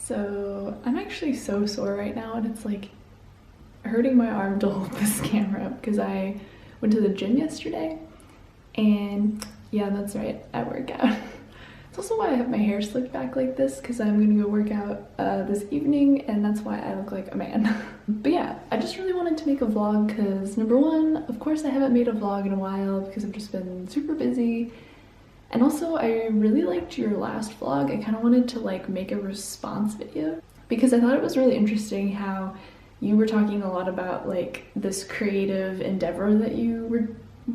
So I'm actually so sore right now, and it's like hurting my arm to hold this camera up because I went to the gym yesterday, and yeah, that's right, I work out. It's also why I have my hair slicked back like this, because I'm gonna go work out this evening, and that's why I look like a man. But yeah, I just really wanted to make a vlog because number one, of course I haven't made a vlog in a while because I've just been super busy. And also I really liked your last vlog. I kind of wanted to like make a response video because I thought it was really interesting how you were talking a lot about like this creative endeavor that you were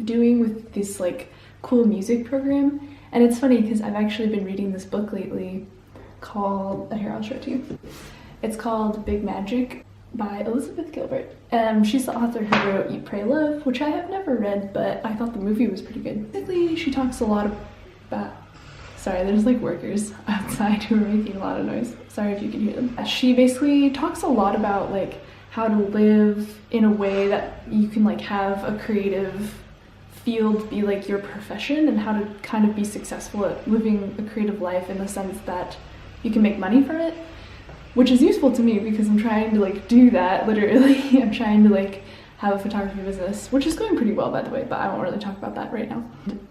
doing with this like cool music program. And it's funny because I've actually been reading this book lately called, here I'll show it to you. It's called Big Magic by Elizabeth Gilbert. She's the author who wrote Eat, Pray, Love, which I have never read, but I thought the movie was pretty good. Basically, she talks a lot about, sorry, there's like workers outside who are making a lot of noise. Sorry if you can hear them. She basically talks a lot about like how to live in a way that you can like have a creative field be like your profession, and how to kind of be successful at living a creative life in the sense that you can make money from it, which is useful to me because I'm trying to like do that literally. I'm trying to like have a photography business, which is going pretty well by the way, but I won't really talk about that right now.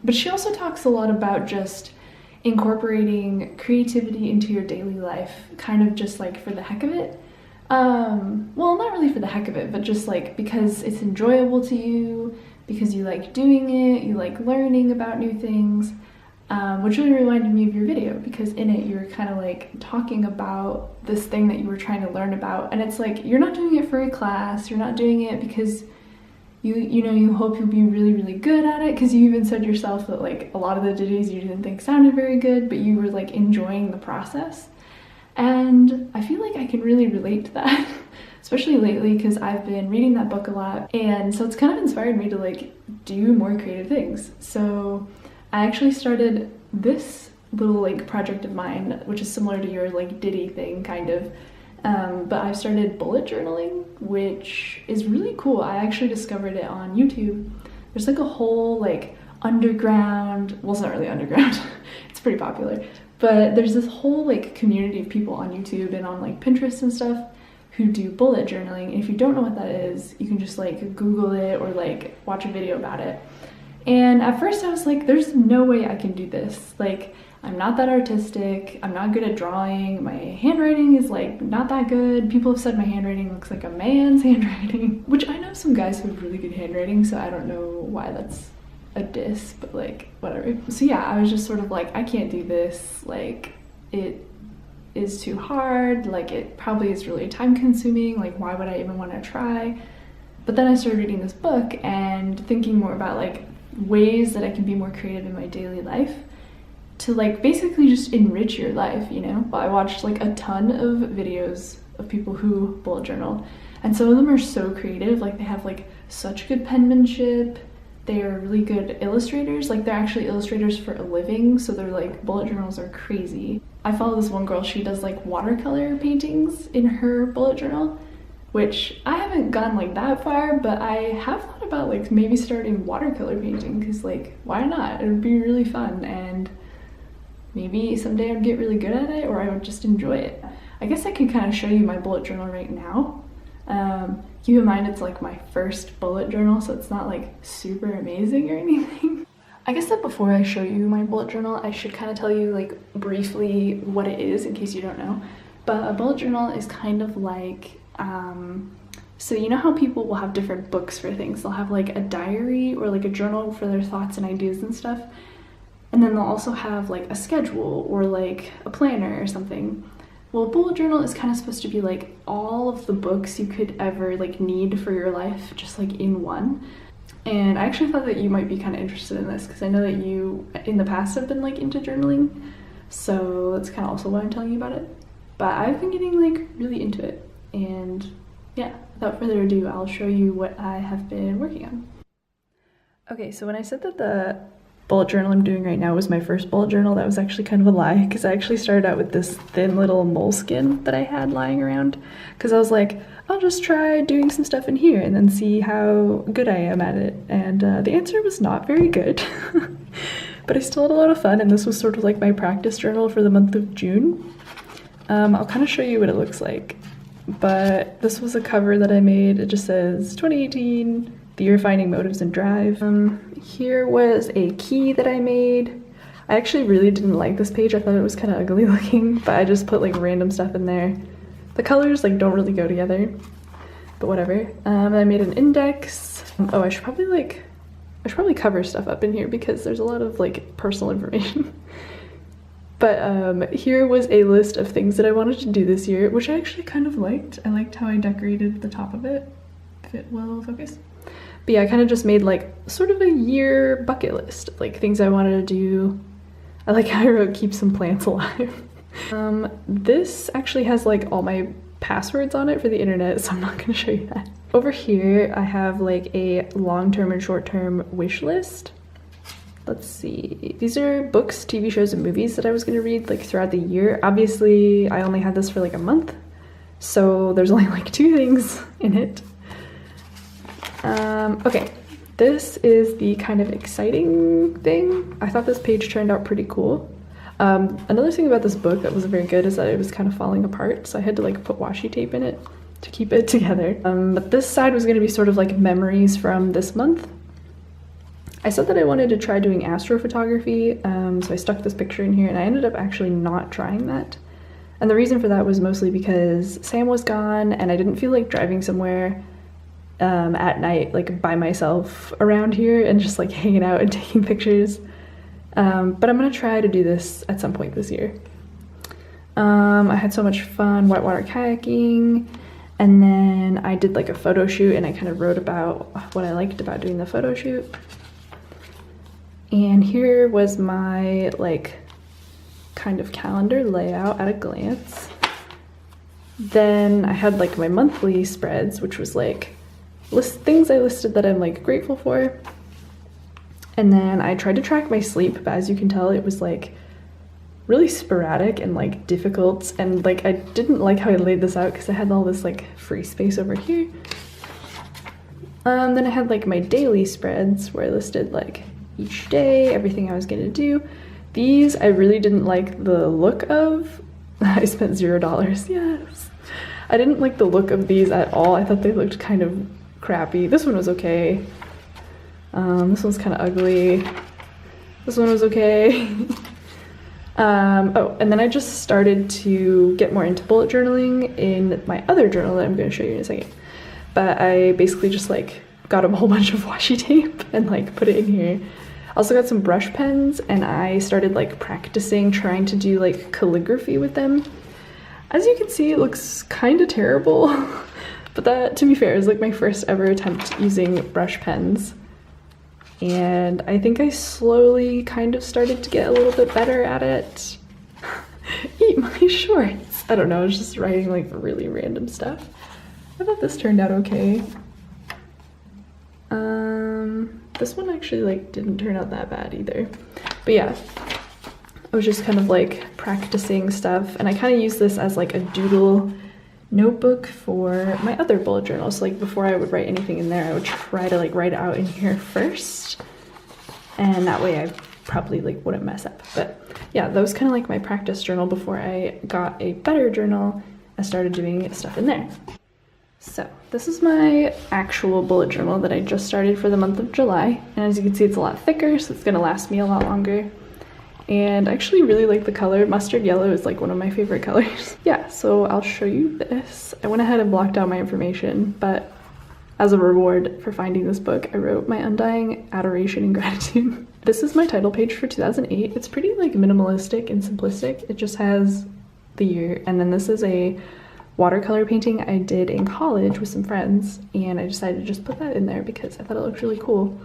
But she also talks a lot about just incorporating creativity into your daily life, kind of just like for the heck of it. Well, not really for the heck of it, but just like because it's enjoyable to you, because you like doing it, you like learning about new things, which really reminded me of your video because in it you were kind of like talking about this thing that you were trying to learn about, and it's like you're not doing it for a class, you're not doing it because you know you hope you'll be really good at it, because you even said yourself that like a lot of the ditties you didn't think sounded very good, but you were like enjoying the process. And I feel like I can really relate to that, especially lately because I've been reading that book a lot, and so it's kind of inspired me to like do more creative things. So I actually started this little like project of mine, which is similar to your like ditty thing kind of, but I've started bullet journaling, which is really cool. I actually discovered it on YouTube. There's like a whole like underground, well it's not really underground, it's pretty popular, but there's this whole like community of people on YouTube and on like Pinterest and stuff who do bullet journaling. And if you don't know what that is, you can just like Google it or like watch a video about it. And at first I was like, there's no way I can do this. Like, I'm not that artistic, I'm not good at drawing, my handwriting is like not that good. People have said my handwriting looks like a man's handwriting, which I know some guys who have really good handwriting, so I don't know why that's a diss, but like whatever. So yeah, I was just sort of like, I can't do this, like it is too hard, like it probably is really time consuming, like why would I even want to try? But then I started reading this book and thinking more about like ways that I can be more creative in my daily life to like basically just enrich your life, you know? I watched like a ton of videos of people who bullet journal, and some of them are so creative, like they have like such good penmanship, they're really good illustrators, like they're actually illustrators for a living, so their like bullet journals are crazy. I follow this one girl, she does like watercolor paintings in her bullet journal, which I haven't gone like that far, but I have thought about like maybe starting watercolor painting, because like why not? It would be really fun, and maybe someday I'd get really good at it, or I would just enjoy it. I guess I could kind of show you my bullet journal right now. Keep in mind it's like my first bullet journal, so it's not like super amazing or anything. I guess that before I show you my bullet journal, I should kind of tell you like briefly what it is in case you don't know. But a bullet journal is kind of like, so you know how people will have different books for things? They'll have like a diary or like a journal for their thoughts and ideas and stuff. And then they'll also have like a schedule or like a planner or something. Well, a bullet journal is kind of supposed to be like all of the books you could ever like need for your life, just like in one. And I actually thought that you might be kind of interested in this because I know that you in the past have been like into journaling, so that's kind of also why I'm telling you about it. But I've been getting like really into it, and yeah, without further ado, I'll show you what I have been working on. Okay, so when I said that the bullet journal I'm doing right now was my first bullet journal, that was actually kind of a lie, because I actually started out with this thin little moleskin that I had lying around, because I was like, I'll just try doing some stuff in here and then see how good I am at it, and the answer was not very good. But I still had a lot of fun, and this was sort of like my practice journal for the month of June. I'll kind of show you what it looks like, but this was a cover that I made. It just says 2018, the year finding motives and drive. Here was a key that I made. I actually really didn't like this page. I thought it was kind of ugly looking, but I just put like random stuff in there. The colors like don't really go together, but whatever. I made an index. Oh, I should probably cover stuff up in here because there's a lot of like personal information. But here was a list of things that I wanted to do this year, which I actually kind of liked. I liked how I decorated the top of it, if it will focus. But yeah, I kind of just made like sort of a year bucket list, like things I wanted to do. I like how I wrote keep some plants alive. This actually has like all my passwords on it for the internet, so I'm not going to show you that. Over here I have like a long-term and short-term wish list. Let's see, these are books, TV shows, and movies that I was going to read like throughout the year. Obviously I only had this for like a month, so there's only like 2 things in it. Okay, this is the kind of exciting thing. I thought this page turned out pretty cool. Another thing about this book that wasn't very good is that it was kind of falling apart, so I had to like put washi tape in it to keep it together. But this side was going to be sort of like memories from this month. I said that I wanted to try doing astrophotography, so I stuck this picture in here, and I ended up actually not trying that. And the reason for that was mostly because Sam was gone and I didn't feel like driving somewhere at night like by myself around here and just like hanging out and taking pictures. But I'm gonna try to do this at some point this year. I had so much fun whitewater kayaking, and then I did like a photo shoot, and I kind of wrote about what I liked about doing the photo shoot. And here was my like kind of calendar layout at a glance. Then I had like my monthly spreads, which was like things I listed that I'm like grateful for. And then I tried to track my sleep, but as you can tell, it was like really sporadic and like difficult, and like I didn't like how I laid this out because I had all this like free space over here. Then I had like my daily spreads where I listed like each day, everything I was gonna do. These I really didn't like the look of. I spent $0, yes. I didn't like the look of these at all. I thought they looked kind of crappy. This one was okay. This one's kind of ugly. This one was okay. Oh, and then I just started to get more into bullet journaling in my other journal that I'm going to show you in a second. But I basically just like got a whole bunch of washi tape and like put it in here. Also got some brush pens, and I started like practicing trying to do like calligraphy with them. As you can see, it looks kind of terrible, but that, to be fair, is like my first ever attempt using brush pens. And I think I slowly kind of started to get a little bit better at it. Eat my shorts. I don't know, I was just writing like really random stuff. I thought this turned out okay. This one actually like didn't turn out that bad either. But yeah, I was just kind of like practicing stuff, and I kind of use this as like a doodle notebook for my other bullet journals. So like before I would write anything in there, I would try to like write it out in here first, and that way I probably like wouldn't mess up. But yeah, that was kind of like my practice journal before I got a better journal and started doing stuff in there. So this is my actual bullet journal that I just started for the month of July, and as you can see, it's a lot thicker, so it's gonna last me a lot longer. And I actually really like the color. Mustard yellow is like one of my favorite colors. Yeah, so I'll show you this. I went ahead and blocked out my information, but as a reward for finding this book, I wrote my undying adoration and gratitude. This is my title page for 2008. It's pretty like minimalistic and simplistic. It just has the year, and then this is a watercolor painting I did in college with some friends, and I decided to just put that in there because I thought it looked really cool.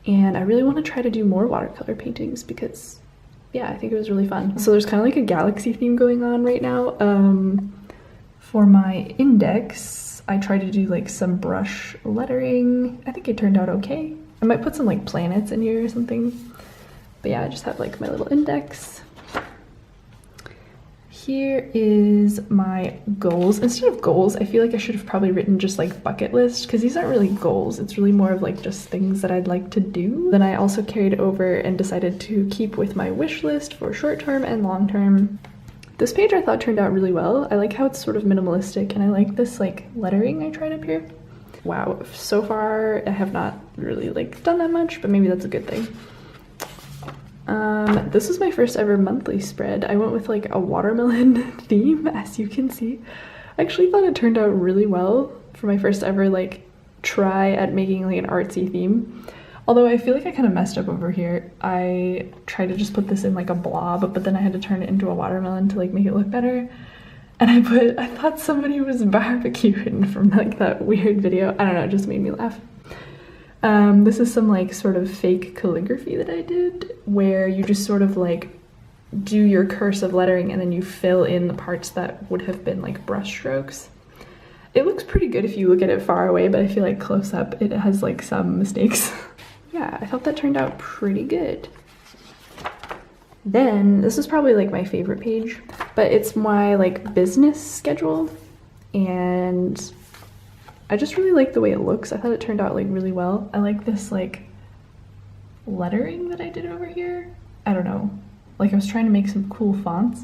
And I really want to try to do more watercolor paintings because yeah, I think it was really fun. So there's kind of like a galaxy theme going on right now. For my index, I tried to do like some brush lettering. I think it turned out okay. I might put some like planets in here or something. But yeah, I just have like my little index. Here is my goals. Instead of goals, I feel like I should have probably written just like bucket list, because these aren't really goals. It's really more of like just things that I'd like to do. Then I also carried over and decided to keep with my wish list for short term and long term. This page I thought turned out really well. I like how it's sort of minimalistic, and I like this like lettering I tried up here. Wow, so far I have not really like done that much, but maybe that's a good thing. This was my first ever monthly spread. I went with like a watermelon theme, as you can see. I actually thought it turned out really well for my first ever like try at making like an artsy theme. Although I feel like I kind of messed up over here. I tried to just put this in like a blob, but then I had to turn it into a watermelon to like make it look better. And I thought somebody was barbecuing from like that weird video. I don't know, it just made me laugh. This is some like sort of fake calligraphy that I did, where you just sort of like do your cursive lettering and then you fill in the parts that would have been like brush strokes. It looks pretty good if you look at it far away, but I feel like close up it has like some mistakes. Yeah, I thought that turned out pretty good. Then this is probably like my favorite page, but it's my like business schedule, and I just really like the way it looks. I thought it turned out like really well. I like this like lettering that I did over here. I don't know, like I was trying to make some cool fonts,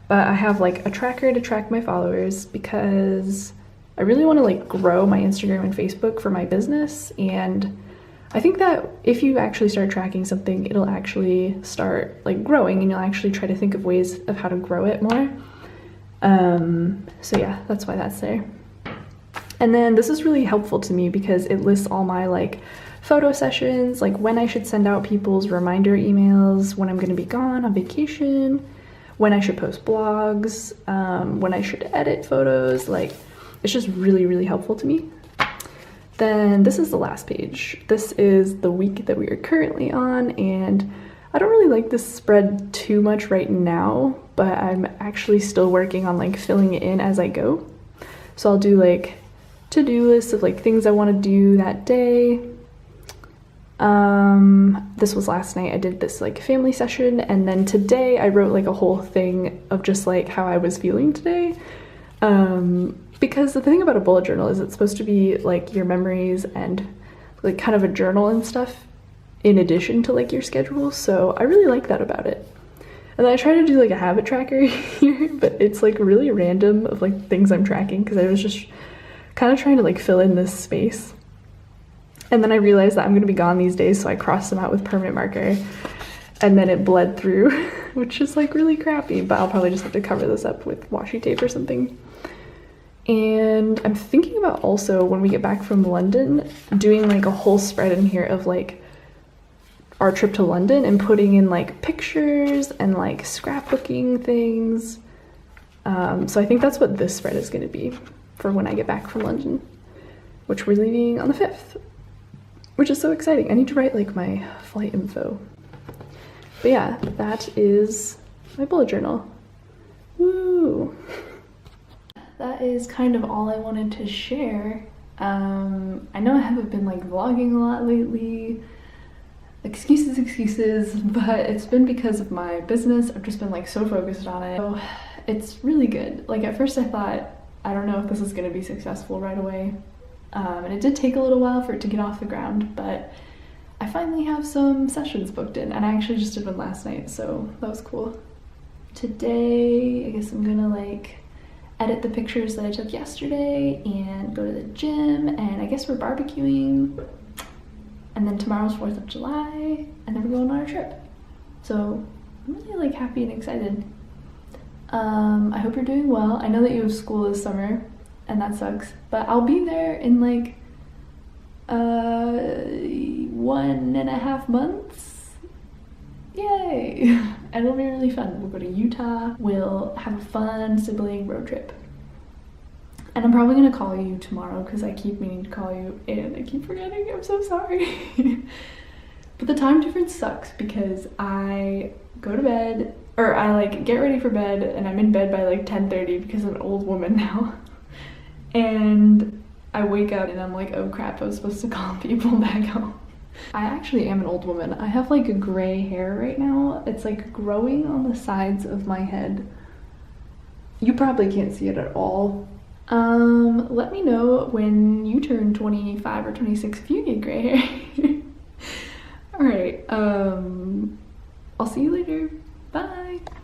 but I have like a tracker to track my followers because I really want to like grow my Instagram and Facebook for my business, and I think that if you actually start tracking something, it'll actually start like growing, and you'll actually try to think of ways of how to grow it more. So yeah, that's why that's there. And then this is really helpful to me because it lists all my like photo sessions, like when I should send out people's reminder emails, when I'm going to be gone on vacation, when I should post blogs, when I should edit photos. Like it's just really, really helpful to me. Then this is the last page. This is the week that we are currently on, and I don't really like this spread too much right now, but I'm actually still working on like filling it in as I go. So I'll do like to-do lists of like things I want to do that day. This was last night. I did this like family session, and then today I wrote like a whole thing of just like how I was feeling today. Because the thing about a bullet journal is it's supposed to be like your memories and like kind of a journal and stuff in addition to like your schedule, so I really like that about it. And then I try to do like a habit tracker here, but it's like really random of like things I'm tracking because I was just kind of trying to like fill in this space. And then I realized that I'm gonna be gone these days, so I crossed them out with permanent marker, and then it bled through, which is like really crappy, but I'll probably just have to cover this up with washi tape or something. And I'm thinking about also when we get back from London doing like a whole spread in here of like our trip to London and putting in like pictures and like scrapbooking things. So I think that's what this spread is going to be for when I get back from London, which we're leaving on the 5th, which is so exciting. I need to write like my flight info. But yeah, that is my bullet journal. Woo! That is kind of all I wanted to share. I know I haven't been like vlogging a lot lately. Excuses, but it's been because of my business. I've just been like so focused on it. So it's really good. Like at first I thought, I don't know if this is gonna be successful right away. And it did take a little while for it to get off the ground, but I finally have some sessions booked in, and I actually just did one last night, so that was cool. Today, I guess I'm gonna like edit the pictures that I took yesterday and go to the gym, and I guess we're barbecuing, and then tomorrow's 4th of July, and then we're going on our trip. So I'm really like happy and excited. I hope you're doing well. I know that you have school this summer and that sucks, but I'll be there in like 1.5 months. Yay! And it'll be really fun. We'll go to Utah. We'll have a fun sibling road trip. And I'm probably gonna call you tomorrow because I keep meaning to call you and I keep forgetting. I'm so sorry. But the time difference sucks because I go to bed, or I like get ready for bed, and I'm in bed by like 10:30 because I'm an old woman now. And I wake up and I'm like, oh crap, I was supposed to call people back home. I actually am an old woman. I have like a gray hair right now. It's like growing on the sides of my head. You probably can't see it at all. Let me know when you turn 25 or 26 if you get gray hair. All right, I'll see you later. Bye.